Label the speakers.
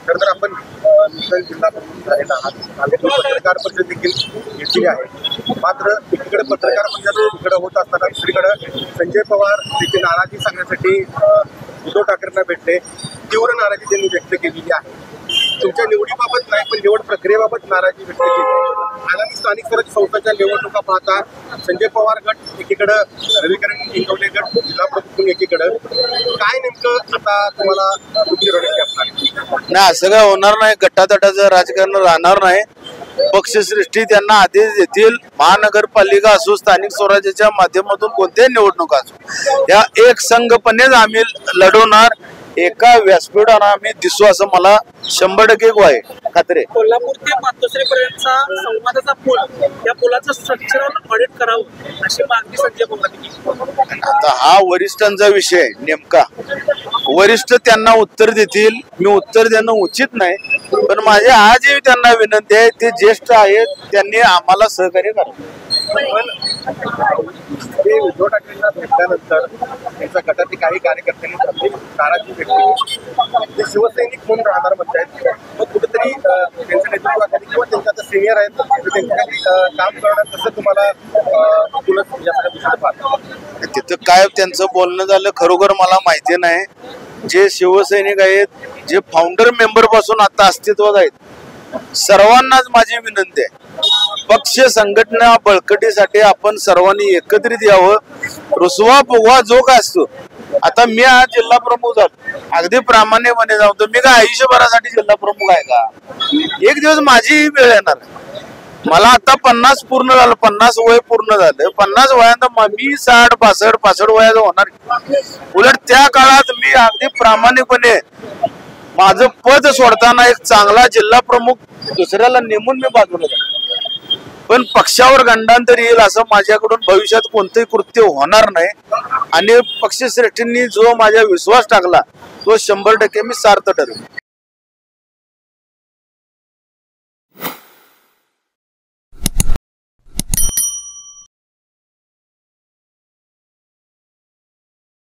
Speaker 1: खरं तर आपण जिल्हा प्रमुख झालेला आहात, पत्रकार परिषद देखील घेतली आहे. मात्र एकीकडे पत्रकार परिषद इकडे होत असताना दुसरीकडे संजय पवार देखील नाराजी सांगण्यासाठी उद्धव ठाकरेंना भेटले. तीव्र नाराजी त्यांनी व्यक्त केलेली आहे. तुमच्या निवडीबाबत नाही पण निवड प्रक्रियेबाबत नाराजी व्यक्त केली आहे. आगामी स्थानिक स्वराज्य संस्थांच्या निवडणुका पाहता संजय पवार गट एकीकडे, रविकिरण इंगवले गट जिल्हा प्रमुख एकीकडे, काय नेमकं आता तुम्हाला तुमची रणनीती असणार?
Speaker 2: नाही, असं काय होणार नाही. गटातटाचं राजकारण राहणार नाही. पक्षश्रेष्ठी त्यांना आदेश देतील. महानगरपालिका असो, स्थानिक स्वराज्याच्या माध्यमातून कोणत्याही निवडणुका असो, या एक संघपणेच आम्ही लढवणार. एका व्यासपीठावर आम्ही दिसू असं मला 100% ग्वाही खात्री.
Speaker 3: कोल्हापूर ते मातोश्री पर्यंतचा संवादाचा पूल, या पुलाचं स्ट्रक्चरल ऑडिट करावं अशी मागणी संजय पवार.
Speaker 2: आता हा वरिष्ठांचा विषय नेमका. वरिष्ठ त्यांना उत्तर देतील, मी उत्तर देणं उचित नाही. पण माझी आजही त्यांना विनंती आहे, ते ज्येष्ठ आहेत, त्यांनी आम्हाला सहकार्य करावं.
Speaker 1: ते उद्धव ठाकरेंना भेटल्यानंतर त्यांच्या गटातील काही कार्यकर्त्यांनी नाराजी व्यक्त केली. ते शिवसैनिक म्हणून राहणार म्हणतायत. मग कुठेतरी त्यांच्या नेतृत्वाखाली किंवा त्यांच्या आता सिनियर आहेत त्यांच्याखाली काम करणं कसं तुम्हाला
Speaker 2: तिथं काय त्यांचं बोलणं झालं खरोखर मला माहिती नाही. जे शिवसैनिक आहेत, जे फाउंडर मेंबर पासून आता अस्तित्वात आहेत, सर्वांनाच माझी विनंती आहे, पक्ष संघटना बळकटीसाठी आपण सर्वांनी एकत्रित यावं. रुसवा फुगवा जो काय असतो, आता मी आज जिल्हा प्रमुख झालो, अगदी प्रामाणिकपणे जातो. मी काय आयुष्यभरासाठी जिल्हा प्रमुख आहे का? एक दिवस माझी वेळ येणार. मला आता 50 पूर्ण झालं, 50 वय पूर्ण झालं. 50 वयात मी 60, 65 वयाचं होणार. उलट त्या काळात मी अगदी प्रामाणिकपणे माझं पद सोडताना एक चांगला जिल्हा प्रमुख दुसऱ्याला नेमून मी बाजूला जातो. पण पक्षावर गंडांतर येईल असं माझ्याकडून भविष्यात कोणतंही कृत्य होणार नाही. आणि पक्षश्रेष्ठींनी जो माझ्या विश्वास टाकला तो 100% मी सार्थ ठरवेन.